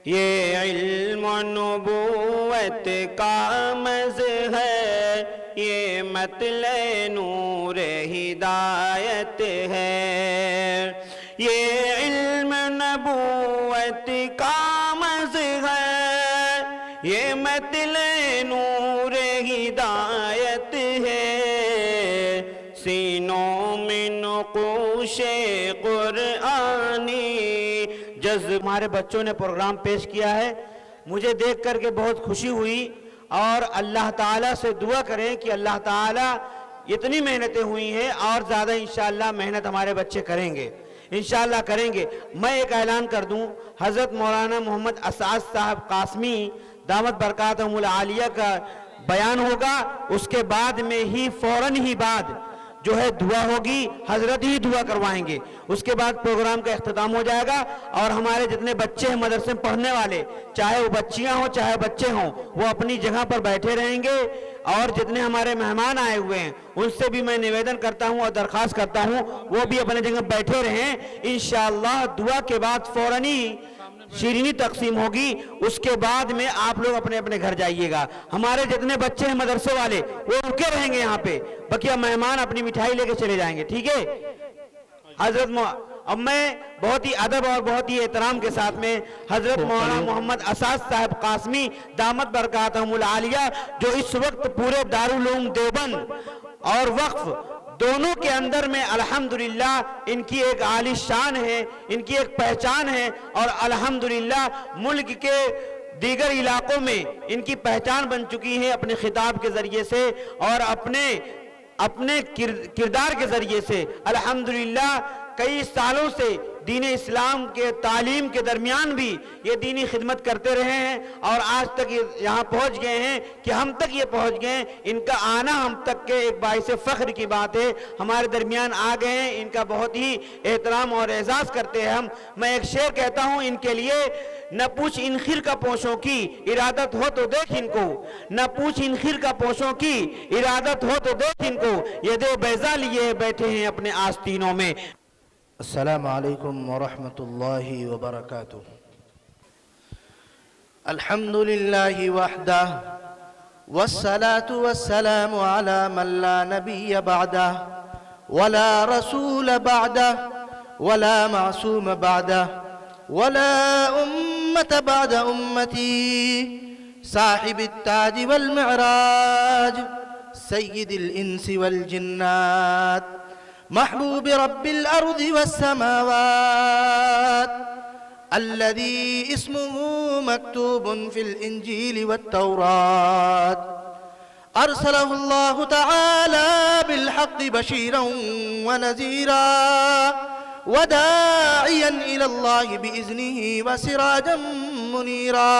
یہ علم و نبوت کا مظہر ہے، یہ مطلع نور ہدایت ہے۔ یہ علم نبوت کا مظہر، یہ مطلع نور ہدایت ہے۔ سینوں میں نقوش قرآنی جذب ہمارے بچوں نے پروگرام پیش کیا ہے، مجھے دیکھ کر کے بہت خوشی ہوئی، اور اللہ تعالیٰ سے دعا کریں کہ اللہ تعالیٰ اتنی محنتیں ہوئی ہیں اور زیادہ انشاءاللہ محنت ہمارے بچے کریں گے، انشاءاللہ کریں گے۔ میں ایک اعلان کر دوں، حضرت مولانا محمد اسعد صاحب قاسمی دامت برکاتہم العالیہ کا بیان ہوگا، اس کے بعد میں ہی فوراً ہی بعد جو ہے دعا ہوگی، حضرت ہی دعا کروائیں گے، اس کے بعد پروگرام کا اختتام ہو جائے گا، اور ہمارے جتنے بچے ہیں مدرسے میں پڑھنے والے، چاہے وہ بچیاں ہوں چاہے بچے ہوں، وہ اپنی جگہ پر بیٹھے رہیں گے، اور جتنے ہمارے مہمان آئے ہوئے ہیں ان سے بھی میں نویدن کرتا ہوں اور درخواست کرتا ہوں وہ بھی اپنے جگہ بیٹھے رہیں۔ انشاءاللہ دعا کے بعد فوراً ہی شیرینی تقسیم ہوگی، اس کے بعد میں آپ لوگ اپنے اپنے گھر جائیے گا۔ ہمارے جتنے بچے ہیں مدرسے والے وہ رکے رہیں گے یہاں پہ، بقیہ مہمان اپنی مٹھائی لے کے چلے جائیں گے، ٹھیک ہے؟ اب میں بہت ہی ادب اور بہت ہی احترام کے ساتھ میں حضرت مولانا محمد اسعد صاحب قاسمی دامت برکاتہم العالیہ، جو اس وقت پورے دارالعلوم دیوبند اور وقف دونوں کے اندر میں الحمدللہ ان کی ایک عالی شان ہے، ان کی ایک پہچان ہے، اور الحمدللہ ملک کے دیگر علاقوں میں ان کی پہچان بن چکی ہے اپنے خطاب کے ذریعے سے اور اپنے کردار کے ذریعے سے۔ الحمدللہ کئی سالوں سے دین اسلام کے تعلیم کے درمیان بھی یہ دینی خدمت کرتے رہے ہیں، اور آج تک یہاں پہنچ گئے ہیں کہ ہم تک یہ پہنچ گئے ہیں۔ ان کا آنا ہم تک کے ایک باعث فخر کی بات ہے، ہمارے درمیان آ گئے ہیں، ان کا بہت ہی احترام اور اعزاز کرتے ہیں ہم۔ میں ایک شعر کہتا ہوں ان کے لیے، نہ پوچھ ان خر کا پوشوں کی ارادت ہو تو دیکھ ان کو، نہ پوچھ ان خر کا پوشوں کی ارادت ہو تو دیکھ ان کو، یہ دیو بیضا لیے بیٹھے ہیں اپنے آستینوں میں۔ السلام علیکم ورحمۃ اللہ وبرکاتہ۔ الحمد للہ وحدہ والصلاة والسلام على من لا نبی بعدہ ولا رسول بعدہ ولا معصوم بعدہ ولا امت بعد امتی، صاحب التاج والمعراج سید الانس والجنات، محبوب رب الأرض والسماوات، الذي اسمه مكتوب في الإنجيل والتوراة، أرسله الله تعالى بالحق بشيرا ونذيرا وداعيا إلى الله بإذنه وسراجا منيرا،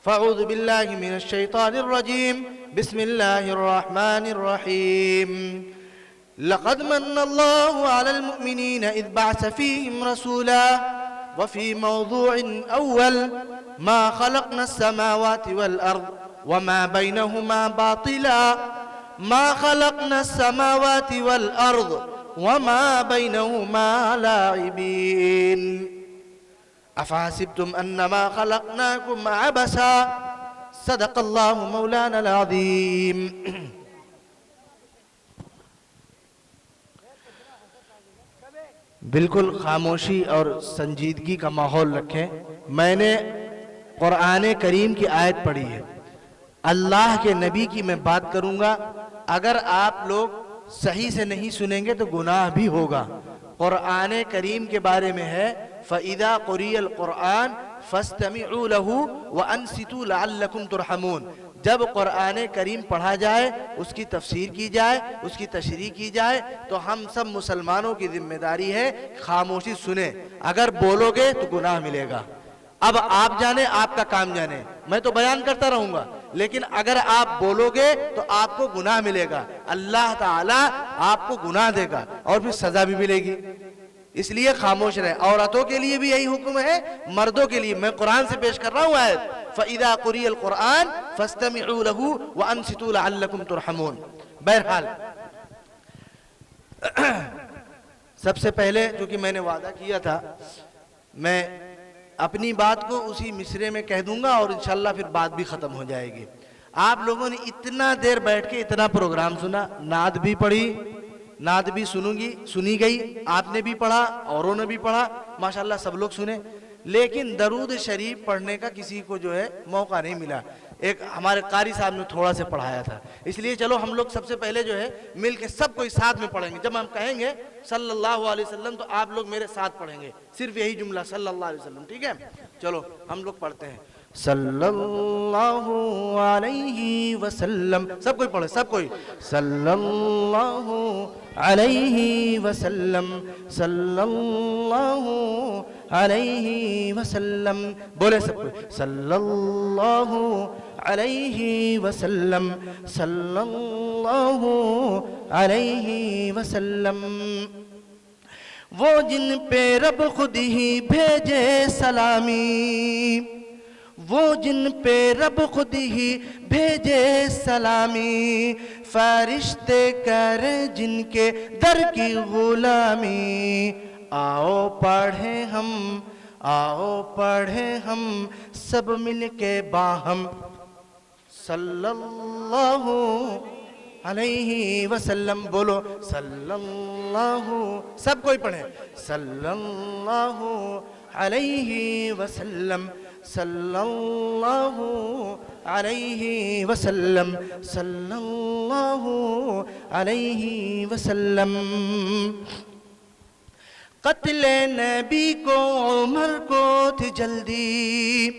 فأعوذ بالله من الشيطان الرجيم، بسم الله الرحمن الرحيم، لقد من الله على المؤمنين إذ بعث فيهم رسولا، وفي موضوع أول، ما خلقنا السماوات والأرض وما بينهما باطلا، ما خلقنا السماوات والأرض وما بينهما لاعبين، أفحسبتم أنما خلقناكم عبثا، صدق الله مولانا العظيم۔ بالکل خاموشی اور سنجیدگی کا ماحول رکھیں۔ میں نے قرآن کریم کی آیت پڑھی ہے، اللہ کے نبی کی میں بات کروں گا، اگر آپ لوگ صحیح سے نہیں سنیں گے تو گناہ بھی ہوگا۔ قرآن کریم کے بارے میں ہے، فَإِذَا قُرِئَ الْقُرْآنُ فَاسْتَمِعُوا لَهُ وَأَنصِتُوا لَعَلَّكُمْ تُرْحَمُونَ، جب قرآن کریم پڑھا جائے، اس کی تفسیر کی جائے، اس کی تشریح کی جائے، تو ہم سب مسلمانوں کی ذمہ داری ہے خاموشی سنیں، اگر بولو گے تو گناہ ملے گا۔ اب آپ جانیں، آپ کا کام جانیں، میں تو بیان کرتا رہوں گا، لیکن اگر آپ بولو گے تو آپ کو گناہ ملے گا، اللہ تعالیٰ آپ کو گناہ دے گا اور پھر سزا بھی ملے گی، اس لیے خاموش رہیں۔ عورتوں کے لیے بھی یہی حکم ہے، مردوں کے لیے۔ میں قرآن سے پیش کر رہا ہوں آیت، فَإِذَا قُرِئَ الْقُرْآنُ فَاسْتَمِعُوا لَهُ وَأَنصِتُوا لَعَلَّكُمْ تُرْحَمُونَ۔ بہرحال سب سے پہلے، چونکہ میں نے وعدہ کیا تھا، میں اپنی بات کو اسی مصرے میں کہہ دوں گا اور انشاءاللہ پھر بات بھی ختم ہو جائے گی. آپ لوگوں نے اتنا دیر بیٹھ کے اتنا پروگرام سنا, نعت بھی پڑھی, نعت بھی سنی گئی, آپ نے بھی پڑھا, اوروں نے بھی پڑھا, ماشاءاللہ سب لوگ سنے, لیکن درود شریف پڑھنے کا کسی کو جو ہے موقع نہیں ملا. ایک ہمارے قاری صاحب نے تھوڑا سے پڑھایا تھا, اس لیے چلو ہم لوگ سب سے پہلے جو ہے مل کے سب کوئی ساتھ میں پڑھیں گے. جب ہم کہیں گے صلی اللہ علیہ وسلم تو آپ لوگ میرے ساتھ پڑھیں گے, صرف یہی جملہ صلی اللہ علیہ وسلم, ٹھیک ہے؟ چلو ہم لوگ پڑھتے ہیں صلی اللہ علیہ وسلم. سب کوئی پڑھے, سب کوئی صلی اللہ علیہ وسلم, صلی اللہ علیہ وسلم. بولے سب کوئی صلی اللہ علیہ وسلم, صلی اللہ علیہ وسلم. وہ جن پہ رب خود ہی بھیجے سلامی, وہ جن پہ رب خود ہی بھیجے سلامی, فرشتے کر جن کے در کی غلامی. آؤ پڑھیں ہم, آؤ پڑھیں ہم سب مل کے باہم صلی اللہ علیہ وسلم. بولو صلی اللہ, سب کوئی پڑھیں صلی اللہ علیہ وسلم, صلی اللہ علیہ وسلم, صلی اللہ علیہ وسلم. قتل نبی کو عمر کو تھی جلدی,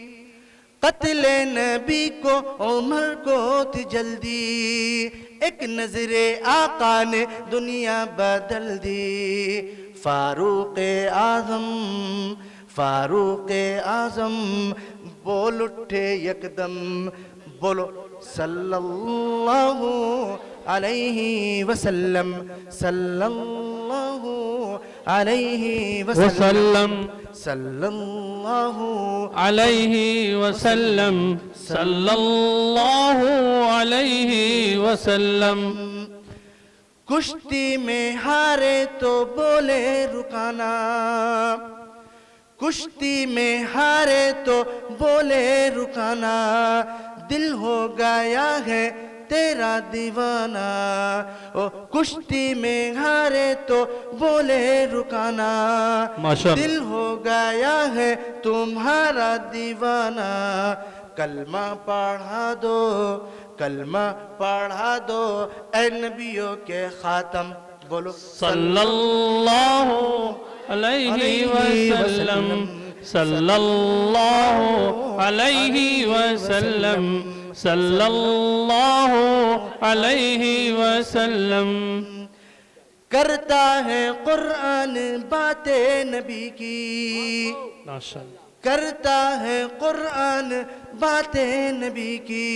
قتل نبی کو عمر کو تھی جلدی, ایک نظر آقا نے دنیا بدل دی. فاروق اعظم, فاروق اعظم بول اٹھے یکدم, بولو صلی اللہ علیہ وسلم, صلی اللہ علیہ وسلم, صلی اللہ علیہ وسلم, صلی اللہ علیہ وسلم. کشتی میں ہارے تو بولے رکانا, کشتی میں ہارے تو بولے رکانا, دل ہو گیا ہے تیرا دیوانہ. او کشتی میں ہارے تو بولے رکانا, دل ہو گیا ہے تمہارا دیوانہ. کلمہ پڑھا دو, کلمہ پڑھا دو اے نبیوں کے خاتم. بولو صلی اللہ علیہ وسلم, صلی اللہ علیہ وسلم, صلی اللہ علیہ وسلم. کرتا ہے قرآن باتیں نبی کی, کرتا ہے قرآن باتیں نبی کی,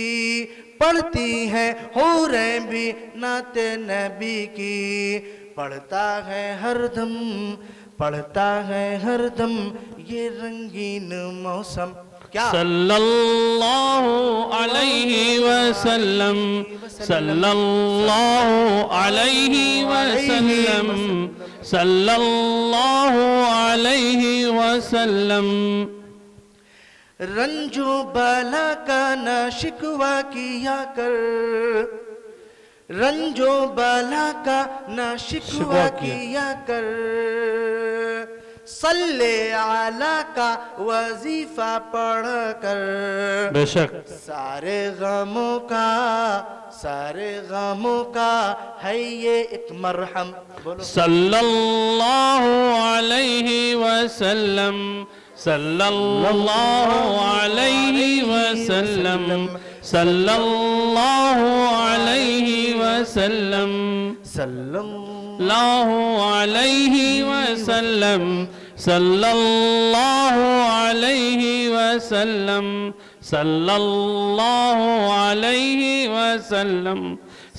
پڑھتی ہیں حوریں بھی نعت نبی کی. پڑھتا ہے ہر دم, پڑھتا ہے ہر دم یہ رنگین موسم. کیا صلی اللہ علیہ وسلم, صلی اللہ علیہ وسلم, صلی اللہ علیہ وسلم. رنج و بلا کا نہ شکوہ کیا کر, رنج و بلا کا نہ شکوہ کیا کر, صلی علی کا وظیفہ پڑھ کر. بے شک سارے غموں کا, سارے غموں کا ہے یہ ایک مرہم. بولو صلی اللہ علیہ وسلم, صلی اللہ علیہ وسلم, صلی اللہ علیہ وسلم, صلی اللہ علیہ وسلم, صلی اللہ علیہ وسلم, صلی اللہ علیہ وسلم,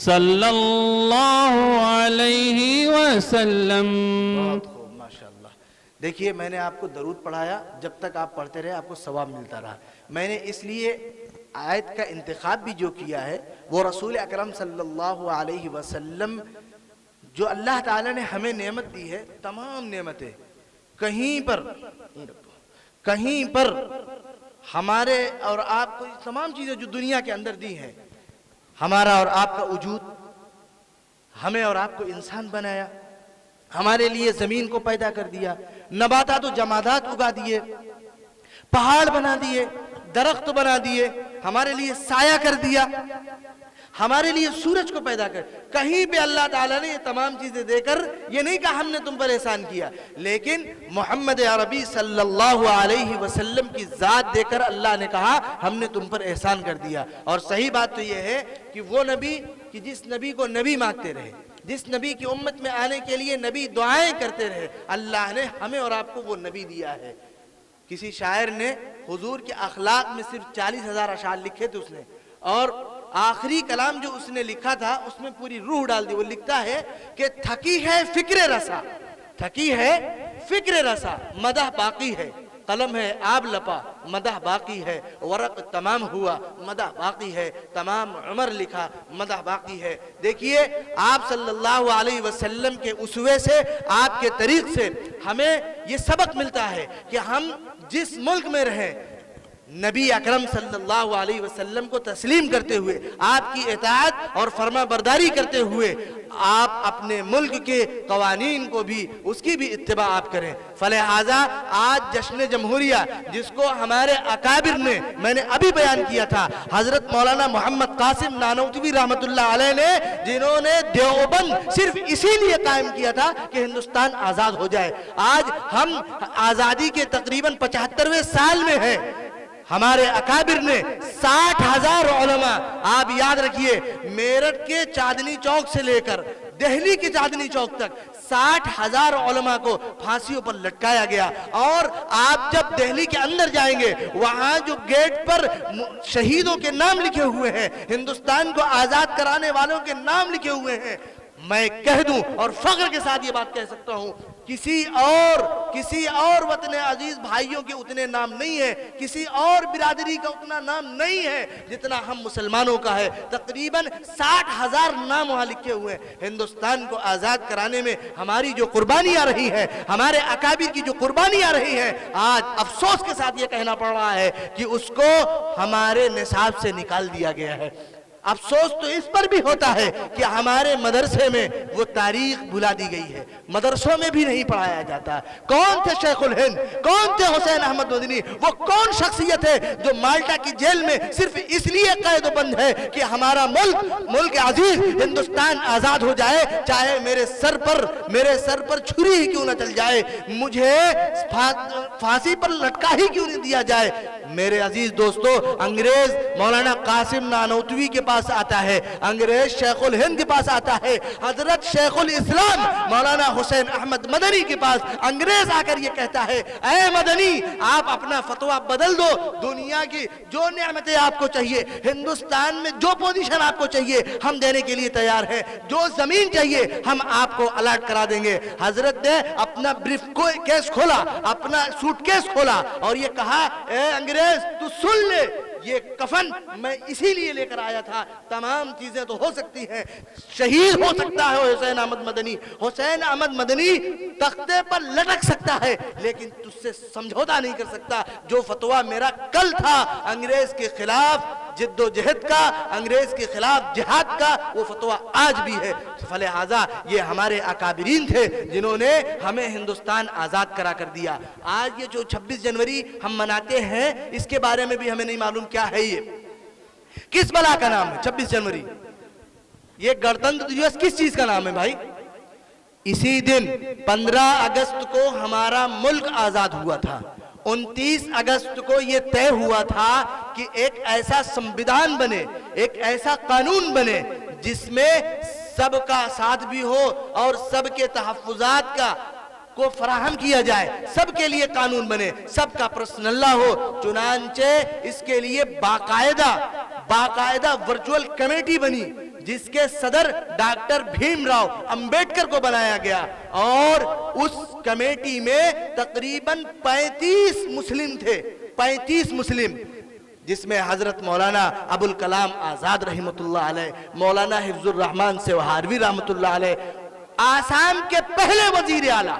صلی اللہ علیہ وسلم. بہت خوب, ماشاءاللہ. دیکھیے میں نے آپ کو درود پڑھایا, جب تک آپ پڑھتے رہے آپ کو ثواب ملتا رہا. میں نے اس لیے آیت کا انتخاب بھی جو کیا ہے وہ رسول اکرم صلی اللہ علیہ وسلم, جو اللہ تعالیٰ نے ہمیں نعمت دی ہے, تمام نعمتیں کہیں پر کہیں پر ہمارے اور آپ کو تمام چیزیں جو دنیا کے اندر دی ہیں، ہمارا اور آپ کا وجود، ہمیں اور آپ کو انسان بنایا، ہمارے لیے زمین کو پیدا کر دیا، نباتات و جمادات اگا دیے، پہاڑ بنا دیے، درخت بنا دیے، ہمارے لیے سایہ کر دیا، ہمارے لیے سورج کو پیدا کر. کہیں پہ اللہ تعالیٰ نے یہ تمام چیزیں دے کر یہ نہیں کہا ہم نے تم پر احسان کیا، لیکن محمد عربی صلی اللہ علیہ وسلم کی ذات دے کر اللہ نے کہا ہم نے تم پر احسان کر دیا. اور صحیح بات تو یہ ہے کہ وہ نبی کہ جس نبی کو نبی مانگتے رہے، جس نبی کی امت میں آنے کے لیے نبی دعائیں کرتے رہے، اللہ نے ہمیں اور آپ کو وہ نبی دیا ہے. کسی شاعر نے حضور کے اخلاق میں صرف 40,000 اشعار لکھے تھے اس نے، اور آخری کلام جو اس نے لکھا تھا اس میں پوری روح ڈال دی. وہ لکھتا ہے کہ تھکی ہے فکر رسا، تھکی ہے فکر رسا، مدح باقی ہے، قلم ہے آب لپا، مدح باقی ہے، ورق تمام ہوا، مدح باقی ہے، تمام عمر لکھا، مدح باقی ہے. دیکھیے آپ صلی اللہ علیہ وسلم کے اسوے سے، آپ کے طریق سے ہمیں یہ سبق ملتا ہے کہ ہم جس ملک میں رہیں، نبی اکرم صلی اللہ علیہ وسلم کو تسلیم کرتے ہوئے، آپ کی اطاعت اور فرما برداری کرتے ہوئے، آپ اپنے ملک کے قوانین کو بھی، اس کی بھی اتباع آپ کریں. فلہذا آج جشن جمہوریہ جس کو ہمارے اکابر نے، میں نے ابھی بیان کیا تھا، حضرت مولانا محمد قاسم نانوتوی رحمت اللہ علیہ نے، جنہوں نے دیوبند صرف اسی لیے قائم کیا تھا کہ ہندوستان آزاد ہو جائے. آج ہم آزادی کے تقریباً 75ویں سال میں ہیں. ہمارے اکابر نے 60,000 علماء، آپ یاد رکھیے میرٹھ کے چاندنی چوک سے لے کر دہلی کے چاندنی چوک تک 60,000 علماء کو پھانسیوں پر لٹکایا گیا. اور آپ جب دہلی کے اندر جائیں گے، وہاں جو گیٹ پر شہیدوں کے نام لکھے ہوئے ہیں، ہندوستان کو آزاد کرانے والوں کے نام لکھے ہوئے ہیں، میں کہہ دوں اور فخر کے ساتھ یہ بات کہہ سکتا ہوں، کسی اور وطن عزیز بھائیوں کے اتنے نام نہیں ہے، کسی اور برادری کا اتنا نام نہیں ہے جتنا ہم مسلمانوں کا ہے. تقریباً 60,000 نام وہاں لکھے ہوئے ہیں. ہندوستان کو آزاد کرانے میں ہماری جو قربانیاں رہی ہیں، ہمارے اکابر کی جو قربانیاں رہی ہیں، آج افسوس کے ساتھ یہ کہنا پڑ رہا ہے کہ اس کو ہمارے نصاب سے نکال دیا گیا ہے. افسوس تو اس پر بھی ہوتا ہے کہ ہمارے مدرسے میں وہ تاریخ بھلا دی گئی ہے، مدرسوں میں بھی نہیں پڑھایا جاتا. کون تھے شیخ الہند؟ کون تھے حسین احمد مدنی؟ وہ کون شخصیت ہے جو مالٹا کی جیل میں صرف اس لیے قید و بند ہے کہ ہمارا ملک عزیز ہندوستان آزاد ہو جائے، چاہے میرے سر پر چھری ہی کیوں نہ چل جائے، مجھے پھانسی پر لٹکا ہی کیوں نہیں دیا جائے. میرے عزیز دوستو، انگریز مولانا قاسم نانوتوی کے پاس آتا ہے، انگریز شیخ الہند کے پاس آتا ہے، حضرت شیخ الاسلام مولانا حسین احمد مدنی کے پاس انگریز آ کر یہ کہتا ہے، اے مدنی آپ اپنا فتویٰ بدل دو، دنیا کی جو نعمتیں آپ کو چاہیے، ہندوستان میں جو پوزیشن آپ کو چاہیے ہم دینے کے لیے تیار ہیں، جو زمین چاہیے ہم آپ کو الاٹ کرا دیں گے. حضرت نے اپنا بریف کیس کھولا، اپنا سوٹ کیس کھولا اور یہ کہا، اے انگریز تو سن لے، یہ کفن میں اسی لیے لے کر آیا تھا. تمام چیزیں تو ہو سکتی ہیں، شہید ہو سکتا ہے حسین احمد مدنی، حسین احمد مدنی تختے پر لٹک سکتا ہے، لیکن تجھ سے سمجھوتا نہیں کر سکتا. جو فتویٰ میرا کل تھا انگریز کے خلاف جد و جہد کا، انگریز کے خلاف جہاد کا، وہ فتویٰ آج بھی ہے. فلہذا یہ ہمارے اکابرین تھے جنہوں نے ہمیں ہندوستان آزاد کرا کر دیا. آج یہ جو 26 جنوری ہم مناتے ہیں، اس کے بارے میں بھی ہمیں نہیں معلوم کیا ہے، یہ کس بلا کا نام ہے 26 جنوری؟ یہ گنتنتر دیوس کس چیز کا نام ہے بھائی؟ اسی دن 15 اگست کو ہمارا ملک آزاد ہوا تھا. 29 اگست کو یہ طے ہوا تھا کہ ایک ایسا سمویدھان بنے، ایک ایسا قانون بنے جس میں سب کا ساتھ بھی ہو اور سب کے تحفظات کو فراہم کیا جائے، سب کے لیے قانون بنے، سب کا پرسن اللہ ہو. چنانچہ اس کے لیے باقاعدہ ورچوئل کمیٹی بنی جس کے صدر ڈاکٹر بھیم راؤ امبیڈکر کو بنایا گیا، اور اس کمیٹی میں تقریباً 35 مسلم تھے، 35 مسلم، جس میں حضرت مولانا ابوالکلام آزاد رحمت اللہ علیہ، مولانا حفظ الرحمن سیوہاروی رحمت اللہ علیہ، آسام کے پہلے وزیر اعلیٰ